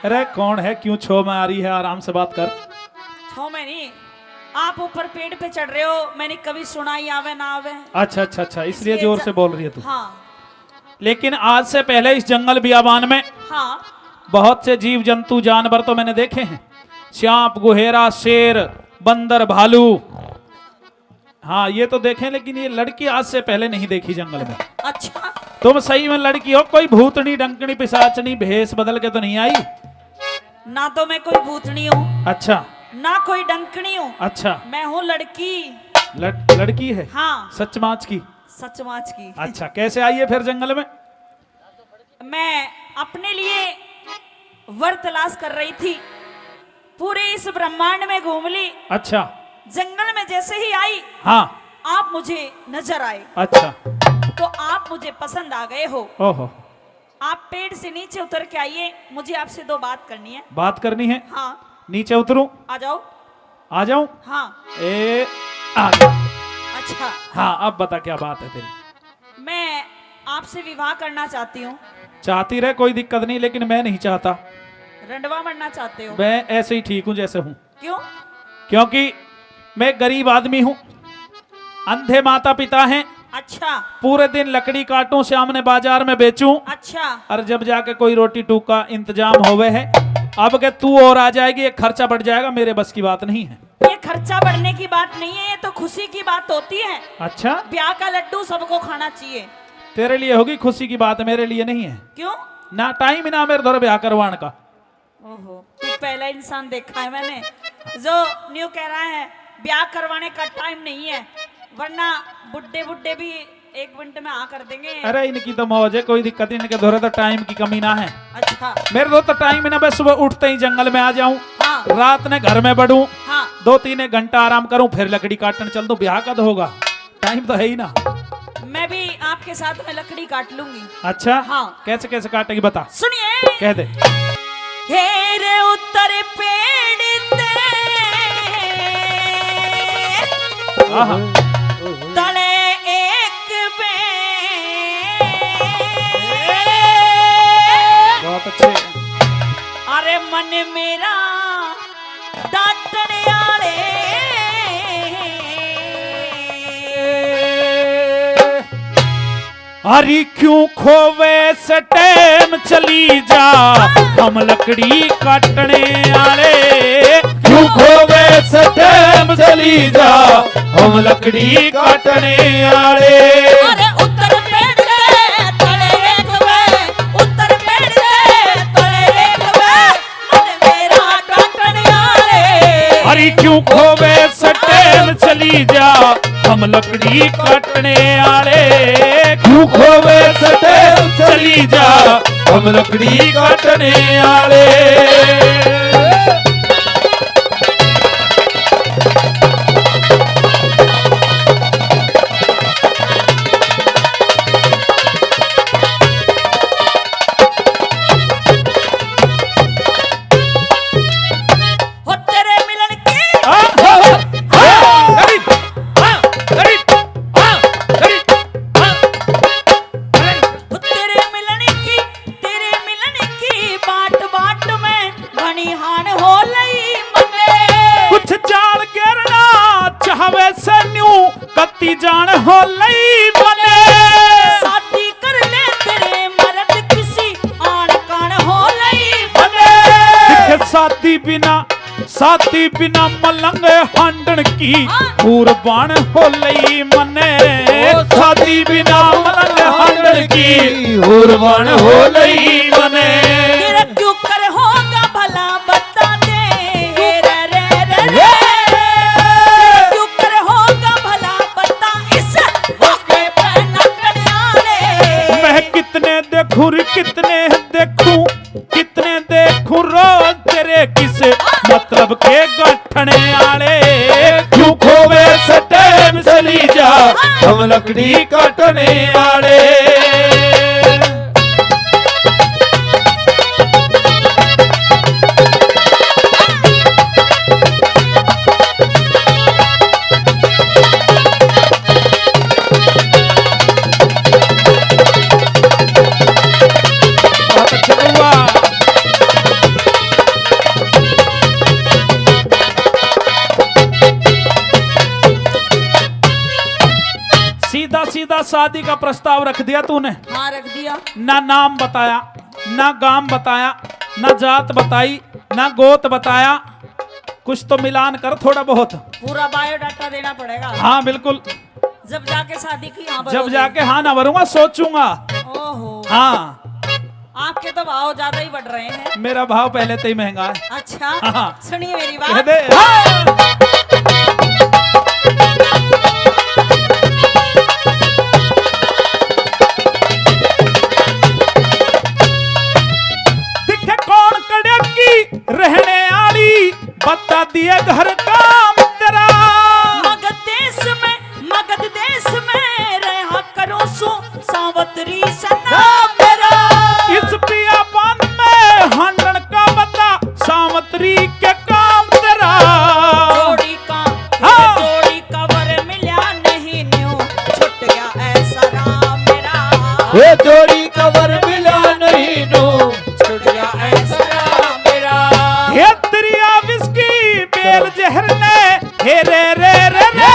अरे कौन है, क्यों छो में आ रही है? आराम से बात कर। छो में नहीं, आप ऊपर पेड़ पे चढ़ रहे हो, मैंने कभी सुना ही आवे ना आवे। अच्छा अच्छा अच्छा, इसलिए जोर से बोल रही है तू। हाँ लेकिन आज से पहले इस जंगल बियाबान में हाँ बहुत से जीव जंतु जानवर तो मैंने देखे हैं। सांप, गुहेरा, शेर, बंदर, भालू, हाँ ये तो देखे, लेकिन ये लड़की आज से पहले नहीं देखी जंगल में। अच्छा, तुम सही में लड़की हो? कोई भूतनी, डंकनी, पिशाचनी भेष बदल के तो नहीं आई? ना तो मैं कोई भूतनी हूँ, अच्छा ना कोई डंकनी हूँ। अच्छा, मैं हूँ लड़की। लड़की है? हाँ, सचमाच की? सचमाच की। अच्छा, कैसे आई है फिर जंगल में? मैं अपने लिए वर तलाश कर रही थी, पूरे इस ब्रह्मांड में घूम ली। अच्छा, जंगल में जैसे ही आई, हाँ, आप मुझे नजर आए। अच्छा, तो आप मुझे पसंद आ गए हो। ओहो, आप पेड़ से नीचे उतर के आइए, मुझे आपसे दो बात करनी है। बात करनी है? हाँ, नीचे उतरूं? आ जाओ। आ जाऊं? हाँ। आ गया। अच्छा, हाँ, अब बता क्या बात है तेरी? मैं आपसे विवाह करना चाहती हूँ। चाहती रहे, कोई दिक्कत नहीं, लेकिन मैं नहीं चाहता। रंडवा मरना चाहते हो? मैं ऐसे ही ठीक हूं जैसे हूं। क्यों? क्योंकि मैं गरीब आदमी हूं, अंधे माता पिता हैं। अच्छा पूरे दिन लकड़ी काटूं, शाम ने बाजार में बेचूं, अच्छा। और जब जाके कोई रोटी टूक का इंतजाम होवे है। अब के तू और आ जाएगी, एक खर्चा बढ़ जाएगा, मेरे बस की बात नहीं है। ये खर्चा बढ़ने की बात नहीं है, ये तो खुशी की बात होती है। अच्छा, ब्याह का लड्डू सबको खाना चाहिए। तेरे लिए होगी खुशी की बात, मेरे लिए नहीं है। क्यों? ना टाइम ना मेरे धर ब्याह करवाने का। ओहो, तू पहला इंसान देखा है मैंने जो न्यू कह रहा है ब्याह करवाने का टाइम नहीं है, वरना बुड्ढे बुड्ढे भी 1 मिनट में आ कर देंगे। अरे इनकी तो मौज है, कोई दिक्कत नहीं, इनके धोरे तो टाइम की कमी ना है। अच्छा। मेरे दो तो टाइम ना, मैं सुबह उठते ही जंगल में आ जाऊं, हाँ रात में घर में बढ़ूं, हाँ। 2-3 घंटा आराम करूं, फिर लकड़ी काटने चल दूं। ब्याह कब होगा? टाइम तो है ही ना। मैं भी आपके साथ में लकड़ी काट लूंगी। अच्छा, हाँ। कैसे कैसे काटेगी बता? सुनिए। कह दे। हेरे उत्तर पेड़ ते आहा, तले एक बे बहुत अच्छे। अरे मन मेरा डांटने आले अरे क्यों खोवे से टाइम चली जा, हम लकड़ी काटने आले। क्यों खोवे से टाइम चली जा, हम लकड़ी काटने आले। अरे उत्तर पेड़ ते तले एक बे, उत्तर पेड़ ते तले एक बे, मन मेरा डांटने आले। अरे क्यों खोवे से टाइम चली जा, हम लकड़ी काटने आले। क्यों खोवे से टाइम चली जा, हम लकड़ी काटने आले। हो तेरे मिलन की हो तेरे मिलन की बाट बाट में घनी हान हो लई मने। कुछ जान गिरना चाहवे से न्यू कत्ती जान हो लई मने। शादी कर ले तेरे मर्द किसी आन कान हो लई मने। दिखे साथी बिना मलंग हांडन की कुर्बान हो लई मने। साथी बिना मलंग हांडन की कुर्बान हो लई मने। तेरा क्यों कर होगा भला बता दे रे रे रे रे। क्यों कर होगा भला बता इस मौके पे नकड़ आले। मैं कितने देखूं रोज तेरे किस मतलब के गठने आले। क्यों खोवे से टाइम चली जा, हम लकड़ी काटने आले। बहुत अच्छा हुआ। उल्टा सीधा शादी का प्रस्ताव रख दिया तूने। हाँ रख दिया। ना नाम बताया, ना गांव बताया, ना जात बताई, ना गोत बताया। कुछ तो मिलान कर थोड़ा बहुत। पूरा बायोडाटा देना पड़ेगा। हाँ बिल्कुल। जब जाके शादी की हाँ जब भरोगे। जाके हाँ ना भरूंगा, सोचूंगा। ओहो हाँ आपके तो भाव ज्यादा ही बढ़ रहे हैं। मेरा भाव पहले से ही महंगा है। अच्छा हाँ। सुनिए मेरी कह बात। दे। हाँ। दिखे कौन कड़की रहने आली, बता दिए घर काम तेरा। मगध देश में रहा करो सो सावत्री सना मेरा। इस पियापन में हंडन का बता, सावत्री के काम तेरा। जोड़ी का हाँ। जोड़ी का वर मिला नहीं न्यू, छुट गया ऐसा राम मेरा। वो जोड़ी कवर मिला नहीं नो, छुट गया ऐसा राम मेरा। हे दरिया विस्की बेल जहर ने, हे रे रे रे रे।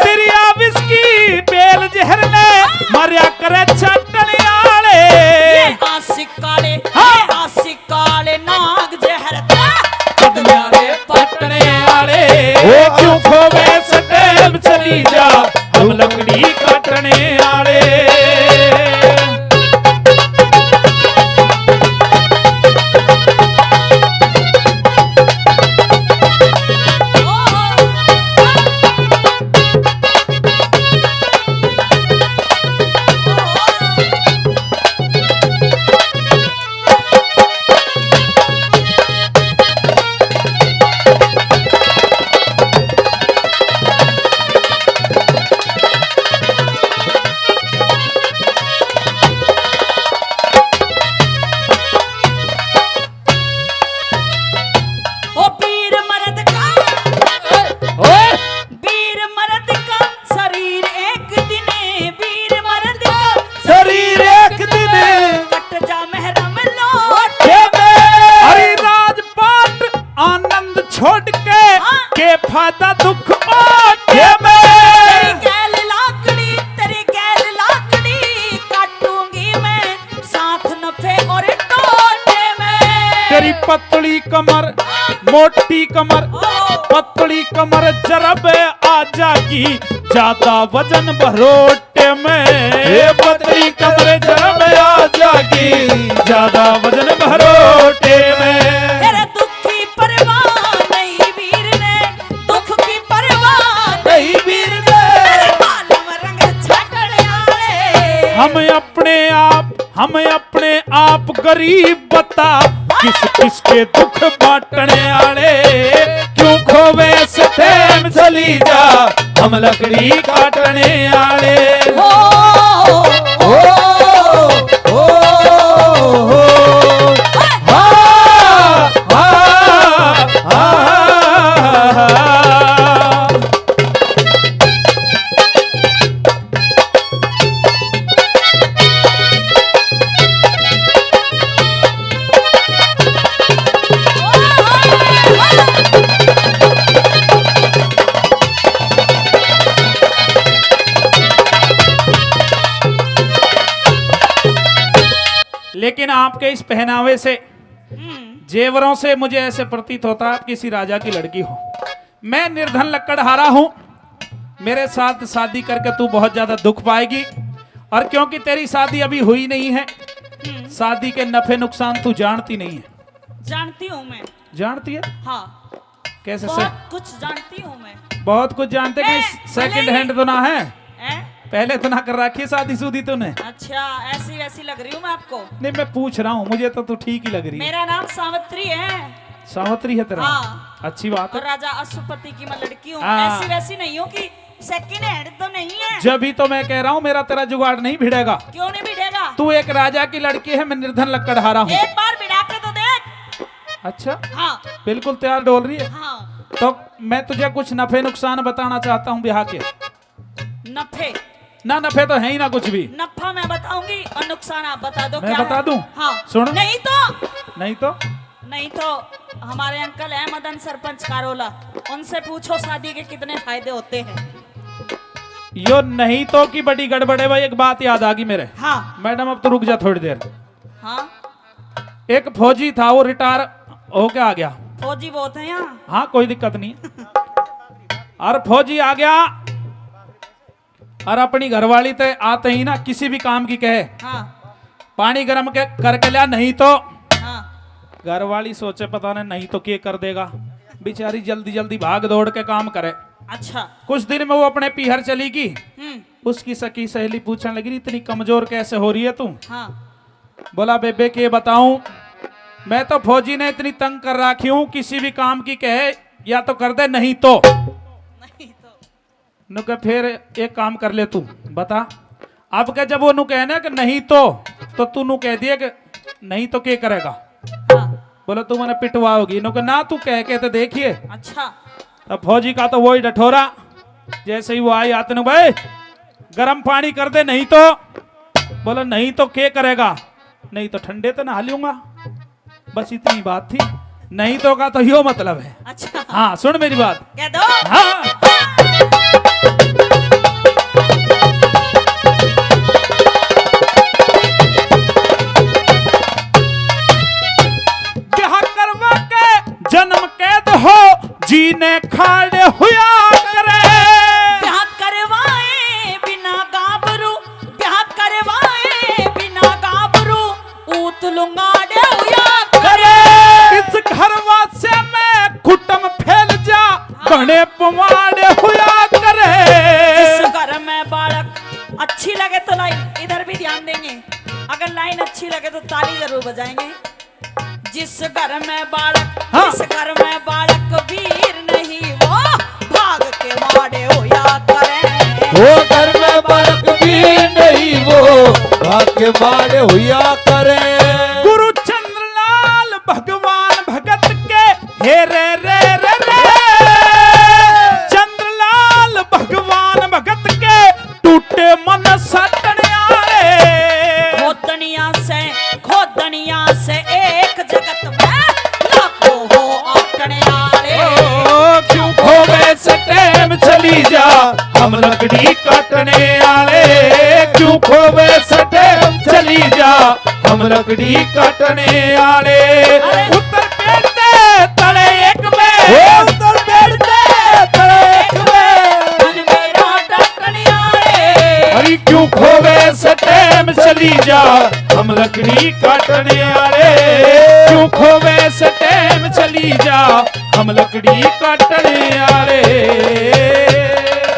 दरिया विस्की बेल जहर ने, मरिया करे छटने आले। ये आशिक काले नाग जहर रे पटने आले। वो क्यों खोवे सटेम चली जा, हम लकड़ी काटने आले। फायदा दुख ओठे में। तेरी गैल लाकड़ी काटूंगी मैं, साथ नफे और टोटे में। तेरी पतली कमर मोटी कमर, पतली कमर जरब आ जागी, ज्यादा वजन भरोटे में। पतली कमर जरब आ जागी, ज्यादा वजन भरोटे में। तेरे दुख की परवाह नहीं वीर ने, दुख की परवाह नहीं वीर ने। तेरे बालों में रंग छाटने आले। हम अपने आप गरीब बता, किस किस के दुख बांटने आले। क्यों खोवे सटेम चली जा, हम लकड़ी काटने आले। हो ओ ओ ओ लेकिन आपके इस पहनावे से, जेवरों से मुझे ऐसे प्रतीत होता है आप किसी राजा की लड़की हो। मैं निर्धन लकड़हारा हूं, मेरे साथ शादी करके तू बहुत ज्यादा दुख पाएगी। और क्योंकि तेरी शादी अभी हुई नहीं है, शादी के नफे नुकसान तू जानती नहीं है। जानती हूँ मैं। जानती है? हाँ कैसे से? बहुत कुछ जानती हूँ मैं। बहुत कुछ जानते कि सेकंड हैंड तो ना है, पहले तो ना कर रखी है शादी शुदी तूने। अच्छा ऐसी वैसी लग रही हूँ मैं आपको? नहीं मैं पूछ रहा हूँ, मुझे तो तू ठीक ही लग रही है। मेरा नाम सावित्री है। सावित्री है तेरा? हाँ। अच्छी बात है। और राजा अश्वपति की मैं लड़की हूँ। हाँ। ऐसी वैसी नहीं हूँ कि सेकंड हैंड तो नहीं है। जब ही तो मैं कह रहा हूँ मेरा तेरा जुगाड़ नहीं भिड़ेगा। क्यों नहीं भिड़ेगा? तू एक राजा की लड़की है, मैं निर्धन लकड़हारा हूँ। एक बार भिड़ा के तो देख। अच्छा हाँ बिल्कुल तैयार डोल रही है। हाँ। तो मैं तुझे कुछ नफे नुकसान बताना चाहता हूँ ब्याह के। नफे? ना नफे तो है ही ना कुछ भी। नफा मैं बताऊंगी और नुकसान आप बता दो। मैं क्या बता है? दूं? हाँ। सुन। नहीं तो हमारे अंकल है मदन सरपंच कारोला, उनसे पूछो शादी के कितने फायदे होते हैं। यो नहीं तो की बड़ी गड़बड़ है भाई। एक बात याद आ गई मेरे। हाँ मैडम अब तो रुक जा थोड़ी देर। हाँ एक फौजी था, वो रिटायर होके आ गया। फौजी बहुत है यहाँ। हाँ कोई दिक्कत नहीं। और फौजी आ गया और अपनी घरवाली ते आते ही ना किसी भी काम की कहे हाँ पानी गर्म के करके लिया, नहीं तो हाँ घरवाली सोचे पता नहीं तो क्या कर देगा, बेचारी जल्दी जल्दी भाग दौड़ के काम करे। अच्छा। कुछ दिन में वो अपने पीहर चली गई। हम्म। उसकी सखी सहेली पूछने लगी इतनी कमजोर कैसे हो रही है तू। हाँ बोला बेबे के बताऊं, मैं तो फौजी ने इतनी तंग कर रखी हूं, किसी भी काम की कहे या तो कर दे नहीं तो। नहीं तो नु कहे फिर एक काम कर ले तू बता। अब के जब वो नु कहना कि नहीं तो तू नु कह दिए कि नहीं तो क्या करेगा। हाँ बोला तू मैंने पिटवाओगी। नु कहे ना तू कह के तो देखिए। अच्छा। अब फौजी का तो वही डठोरा। जैसे ही वो आई आते नु भाई गर्म पानी कर दे नहीं तो। बोला नहीं तो क्या करेगा, नहीं तो ठंडे तो नहा लूंगा। बस इतनी बात थी। नहीं तो का तो यो मतलब है। अच्छा हाँ सुन मेरी बात। कह दो। हाँ ब्याह करवा के जन्म कैद हो जीने खाड़े हुआ करे। ब्याह करवाए बिना गाबरू, ब्याह करवाए बिना गाबरू, ऊत लुंगाड़े हुआ करे इस घरवा से मैं कुटुम फैल जा बने पवाड़े हुआ करे। इस घर में बालक अच्छी लगे तो लाइन इधर भी ध्यान देंगे, अगर लाइन अच्छी लगे तो ताली जरूर बजाएंगे। जिस घर में बालक हाँ। जिस घर में बालक वीर नहीं वो भाग के मारे होया करे। वो घर में बालक भी नहीं वो भाग्य मारे हुआ करे। गुरु चंद्रलाल भगवान भगत के हे रे रे रे रे। चंद्रलाल भगवान भगत के टूटे मन सटने आए। खोदनिया से एक जगत में लाखों हो आंकड़े आले। क्यों खोवे से टाइम चली जा हम लकड़ी काटने आले। क्यों खोवे से टाइम चली जा हम लकड़ी काटने आले। उत्तर बैठते तले एक में, उत्तर बैठते तले एक में। मन मेरा डटने आले। अरे क्यों खोवे से टाइम चली जा हम लकड़ी काटने आले। क्यों खोवे से टाइम चली जा हम लकड़ी काटने आले।